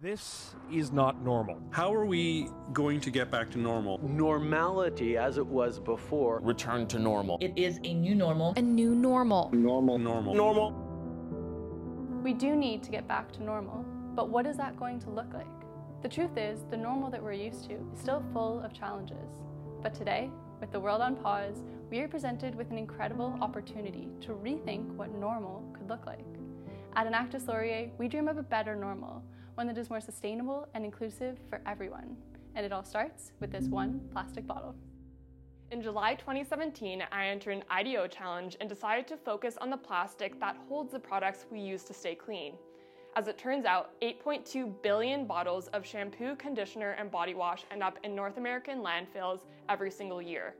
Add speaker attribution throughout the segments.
Speaker 1: This is not normal.
Speaker 2: How are we going to get back to normal?
Speaker 3: Normality as it was before.
Speaker 4: Return to normal.
Speaker 5: It is a new normal.
Speaker 6: A new normal.
Speaker 2: Normal.
Speaker 7: We do need to get back to normal, but what is that going to look like? The truth is, the normal that we're used to is still full of challenges. But today, with the world on pause, we are presented with an incredible opportunity to rethink what normal could look like. At Enactus Laurier, we dream of a better normal, one that is more sustainable and inclusive for everyone. And it all starts with this one plastic bottle.
Speaker 8: In July 2017, I entered an IDEO challenge and decided to focus on the plastic that holds the products we use to stay clean. As it turns out, 8.2 billion bottles of shampoo, conditioner, and body wash end up in North American landfills every single year.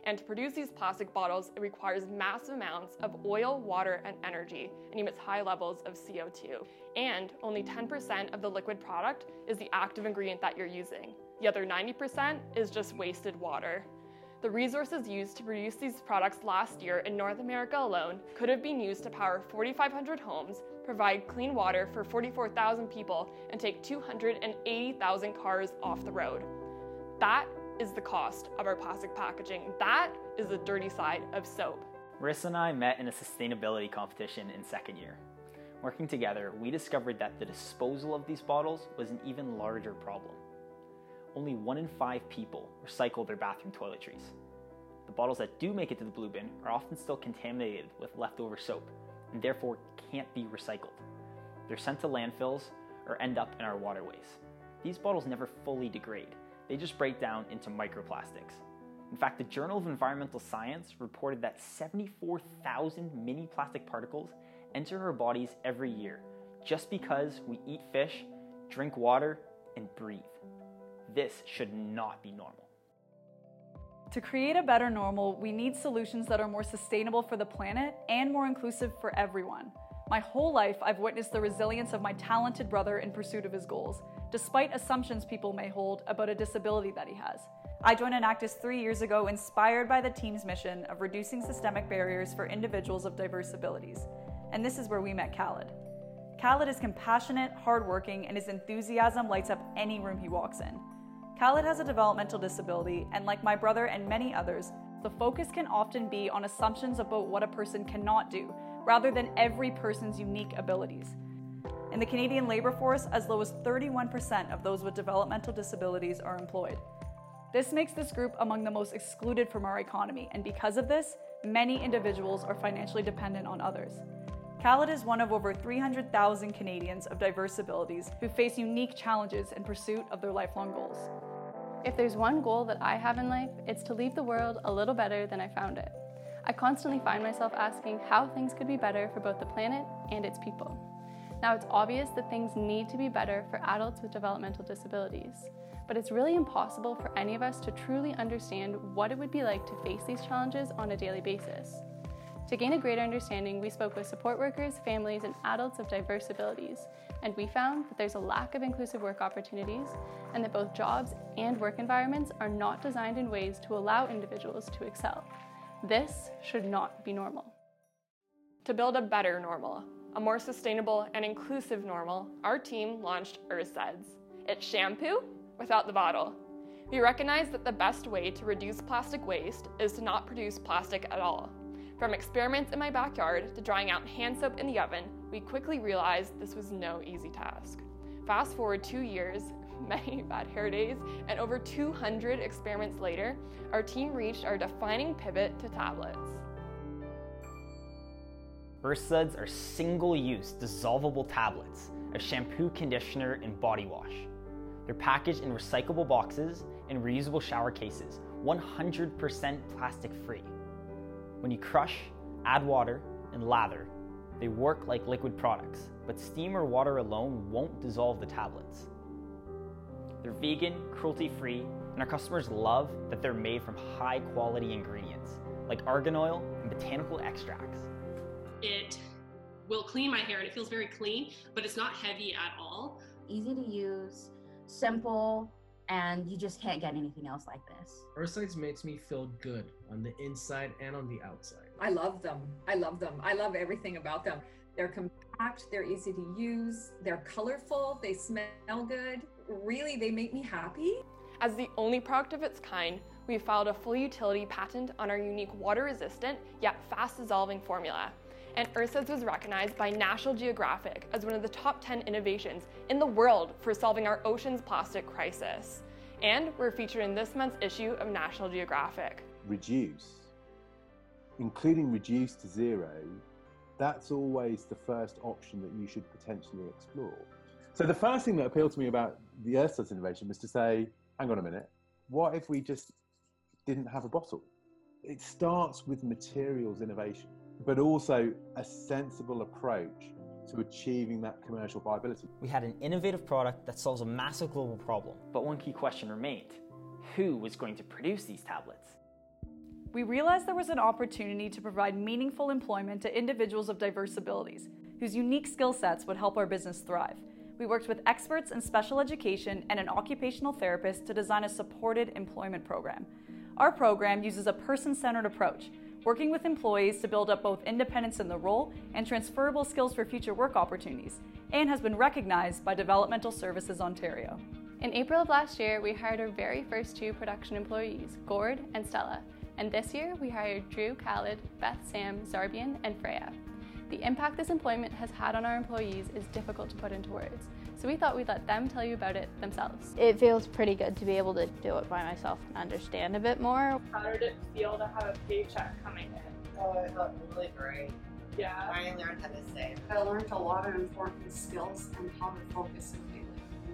Speaker 8: And to produce these plastic bottles, it requires massive amounts of oil, water, and energy, and emits high levels of CO2. And only 10% of the liquid product is the active ingredient that you're using. The other 90% is just wasted water. The resources used to produce these products last year in North America alone could have been used to power 4,500 homes, provide clean water for 44,000 people, and take 280,000 cars off the road. That is the cost of our plastic packaging. That is the dirty side of soap.
Speaker 9: Marissa and I met in a sustainability competition in second year. Working together, we discovered that the disposal of these bottles was an even larger problem. Only 1 in 5 people recycle their bathroom toiletries. The bottles that do make it to the blue bin are often still contaminated with leftover soap and therefore can't be recycled. They're sent to landfills or end up in our waterways. These bottles never fully degrade. They just break down into microplastics. In fact, the Journal of Environmental Science reported that 74,000 mini plastic particles enter our bodies every year just because we eat fish, drink water, and breathe. This should not be normal.
Speaker 10: To create a better normal, we need solutions that are more sustainable for the planet and more inclusive for everyone. My whole life, I've witnessed the resilience of my talented brother in pursuit of his goals, despite assumptions people may hold about a disability that he has. I joined Enactus 3 years ago, inspired by the team's mission of reducing systemic barriers for individuals of diverse abilities. And this is where we met Khaled. Khaled is compassionate, hardworking, and his enthusiasm lights up any room he walks in. Khaled has a developmental disability, and like my brother and many others, the focus can often be on assumptions about what a person cannot do, rather than every person's unique abilities. In the Canadian labour force, as low as 31% of those with developmental disabilities are employed. This makes this group among the most excluded from our economy, and because of this, many individuals are financially dependent on others. Khaled is one of over 300,000 Canadians of diverse abilities who face unique challenges in pursuit of their lifelong goals.
Speaker 7: If there's one goal that I have in life, it's to leave the world a little better than I found it. I constantly find myself asking how things could be better for both the planet and its people. Now, it's obvious that things need to be better for adults with developmental disabilities, but it's really impossible for any of us to truly understand what it would be like to face these challenges on a daily basis. To gain a greater understanding, we spoke with support workers, families, and adults of diverse abilities, and we found that there's a lack of inclusive work opportunities and that both jobs and work environments are not designed in ways to allow individuals to excel. This should not be normal.
Speaker 8: To build a better normal, a more sustainable and inclusive normal, our team launched LITRES. It's shampoo without the bottle. We recognize that the best way to reduce plastic waste is to not produce plastic at all. From experiments in my backyard to drying out hand soap in the oven, we quickly realized this was no easy task. Fast forward 2 years, many bad hair days, and over 200 experiments later, our team reached our defining pivot to tablets.
Speaker 9: LITRES are single-use, dissolvable tablets of shampoo, conditioner, and body wash. They're packaged in recyclable boxes and reusable shower cases, 100% plastic-free. When you crush, add water, and lather, they work like liquid products, but steam or water alone won't dissolve the tablets. They're vegan, cruelty-free, and our customers love that they're made from high-quality ingredients, like argan oil and botanical extracts.
Speaker 11: It will clean my hair, and it feels very clean, but it's not heavy at all.
Speaker 12: Easy to use, simple, and you just can't get anything else like this.
Speaker 13: LITRES makes me feel good on the inside and on the outside.
Speaker 14: I love them. I love them. I love everything about them. They're compassionate.
Speaker 4: compact, they're easy to use, they're colorful, they smell good. Really, they make me happy.
Speaker 8: As the only product of its kind, we filed a full utility patent on our unique water-resistant yet fast-dissolving formula. And Earthsuds was recognized by National Geographic as one of the top 10 innovations in the world for solving our ocean's plastic crisis. And we're featured in this month's issue of National Geographic.
Speaker 5: Reduce, including reduce to zero, that's always the first option that you should potentially explore. So the first thing that appealed to me about the Earthsuds innovation was to say, hang on a minute, what if we just didn't have a bottle? It starts with materials innovation, but also a sensible approach to achieving that commercial viability.
Speaker 9: We had an innovative product that solves a massive global problem, but one key question remained: who was going to produce these tablets?
Speaker 10: We realized there was an opportunity to provide meaningful employment to individuals of diverse abilities, whose unique skill sets would help our business thrive. We worked with experts in special education and an occupational therapist to design a supported employment program. Our program uses a person-centered approach, working with employees to build up both independence in the role and transferable skills for future work opportunities, and has been recognized by Developmental Services Ontario.
Speaker 7: In April of last year, we hired our very first 2 production employees, Gord and Stella. And this year, we hired Drew, Khaled, Beth, Sam, Zarbian, and Freya. The impact this employment has had on our employees is difficult to put into words, so we thought we'd let them tell you about it themselves.
Speaker 6: It feels pretty good to be able to do it by myself and understand a bit more.
Speaker 8: How did it feel to have a paycheck coming in?
Speaker 14: Oh, it felt really great.
Speaker 8: Yeah.
Speaker 14: I learned how to save.
Speaker 15: I learned a lot of important skills and how to focus and pay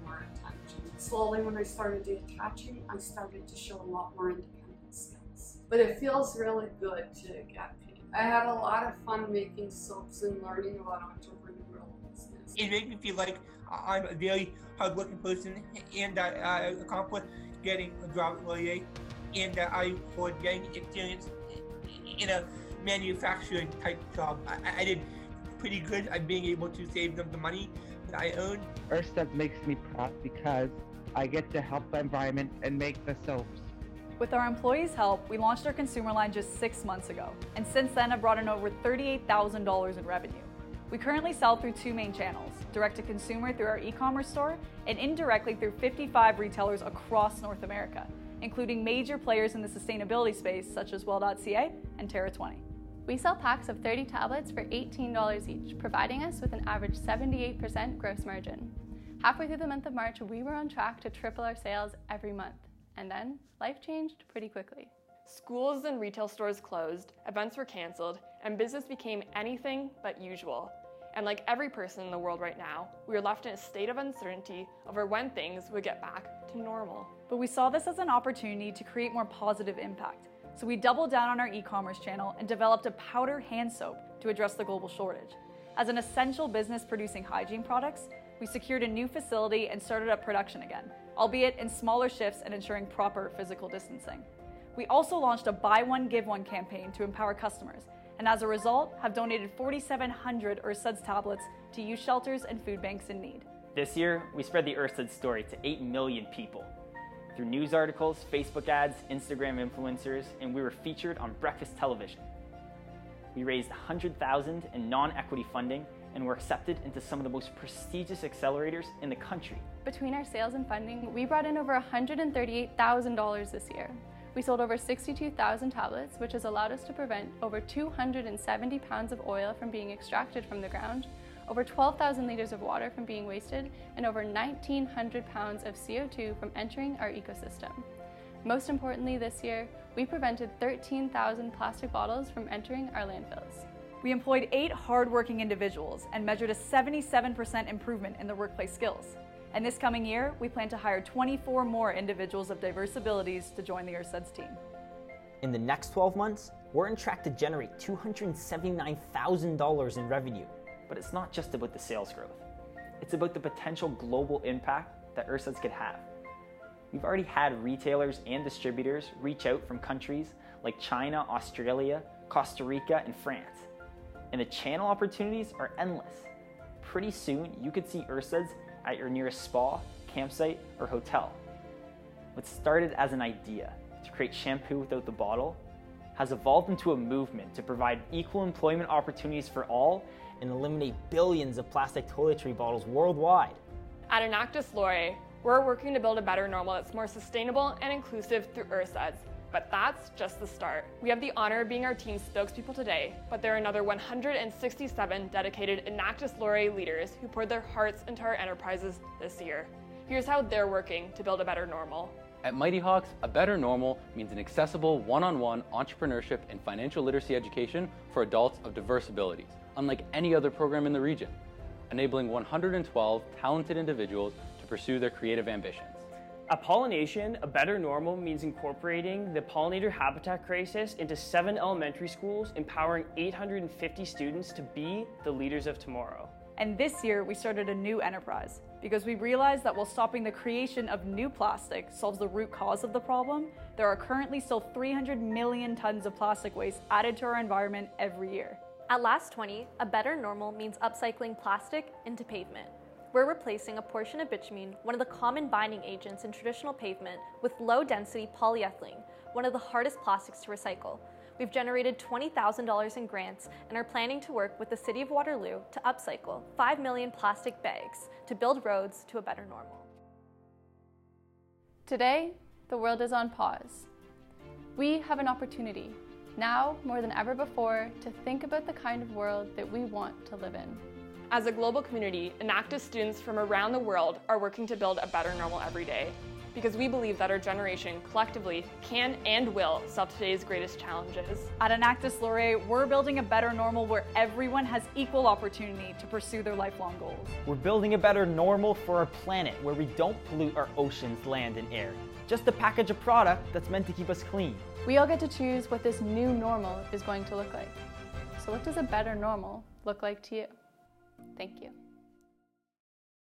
Speaker 15: more attention. Slowly, when I started detaching, I started to show a lot more independent skills. But it feels really good to get paid. I had a lot of fun making soaps and learning about entrepreneurial business.
Speaker 16: It made me feel like I'm a very hard-working person, and that I accomplished getting a job at Laurier, and that I was getting experience in a manufacturing type job. I did pretty good at being able to save them the money that I earned.
Speaker 17: Earthsuds makes me proud because I get to help the environment and make the soaps.
Speaker 10: With our employees' help, we launched our consumer line just 6 months ago, and since then have brought in over $38,000 in revenue. We currently sell through 2 main channels, direct-to-consumer through our e-commerce store, and indirectly through 55 retailers across North America, including major players in the sustainability space such as Well.ca and Terra20.
Speaker 7: We sell packs of 30 tablets for $18 each, providing us with an average 78% gross margin. Halfway through the month of March, we were on track to triple our sales every month. And then, life changed pretty quickly.
Speaker 8: Schools and retail stores closed, events were canceled, and business became anything but usual. And like every person in the world right now, we were left in a state of uncertainty over when things would get back to normal.
Speaker 10: But we saw this as an opportunity to create more positive impact. So we doubled down on our e-commerce channel and developed a powder hand soap to address the global shortage. As an essential business producing hygiene products, we secured a new facility and started up production again, albeit in smaller shifts and ensuring proper physical distancing. We also launched a Buy One, Give One campaign to empower customers, and as a result, have donated 4,700 Earthsuds tablets to youth shelters and food banks in need.
Speaker 9: This year, we spread the Earthsuds story to 8 million people. Through news articles, Facebook ads, Instagram influencers, and we were featured on breakfast television. We raised $100,000 in non-equity funding and were accepted into some of the most prestigious accelerators in the country.
Speaker 7: Between our sales and funding, we brought in over $138,000 this year. We sold over 62,000 tablets, which has allowed us to prevent over 270 pounds of oil from being extracted from the ground, over 12,000 liters of water from being wasted, and over 1,900 pounds of CO2 from entering our ecosystem. Most importantly this year, we prevented 13,000 plastic bottles from entering our landfills.
Speaker 10: We employed 8 hard-working individuals and measured a 77% improvement in their workplace skills. And this coming year, we plan to hire 24 more individuals of diverse abilities to join the Earthsuds team.
Speaker 9: In the next 12 months, we're on track to generate $279,000 in revenue. But it's not just about the sales growth. It's about the potential global impact that Earthsuds could have. We've already had retailers and distributors reach out from countries like China, Australia, Costa Rica, and France. And the channel opportunities are endless. Pretty soon, you could see Earthsuds at your nearest spa, campsite, or hotel. What started as an idea to create shampoo without the bottle has evolved into a movement to provide equal employment opportunities for all and eliminate billions of plastic toiletry bottles worldwide.
Speaker 8: At Enactus Laurier, we're working to build a better normal that's more sustainable and inclusive through ERSAs. But that's just the start. We have the honor of being our team's spokespeople today, but there are another 167 dedicated Enactus Laurier leaders who poured their hearts into our enterprises this year. Here's how they're working to build a better normal.
Speaker 18: At Mighty Hawks, a better normal means an accessible one-on-one entrepreneurship and financial literacy education for adults of diverse abilities, unlike any other program in the region, enabling 112 talented individuals to pursue their creative ambitions.
Speaker 19: At Pollination, a better normal means incorporating the pollinator habitat crisis into 7 elementary schools, empowering 850 students to be the leaders of tomorrow.
Speaker 10: And this year, we started a new enterprise because we realized that while stopping the creation of new plastic solves the root cause of the problem, there are currently still 300 million tons of plastic waste added to our environment every year.
Speaker 20: At Last 20, a better normal means upcycling plastic into pavement. We're replacing a portion of bitumen, one of the common binding agents in traditional pavement, with low-density polyethylene, one of the hardest plastics to recycle. We've generated $20,000 in grants and are planning to work with the City of Waterloo to upcycle 5 million plastic bags to build roads to a better normal.
Speaker 7: Today, the world is on pause. We have an opportunity, now more than ever before, to think about the kind of world that we want to live in.
Speaker 8: As a global community, Enactus students from around the world are working to build a better normal every day, because we believe that our generation collectively can and will solve today's greatest challenges.
Speaker 10: At Enactus Laurier, we're building a better normal where everyone has equal opportunity to pursue their lifelong goals.
Speaker 9: We're building a better normal for our planet where we don't pollute our oceans, land, and air. Just to package a product that's meant to keep us clean.
Speaker 7: We all get to choose what this new normal is going to look like. So what does a better normal look like to you? Thank you.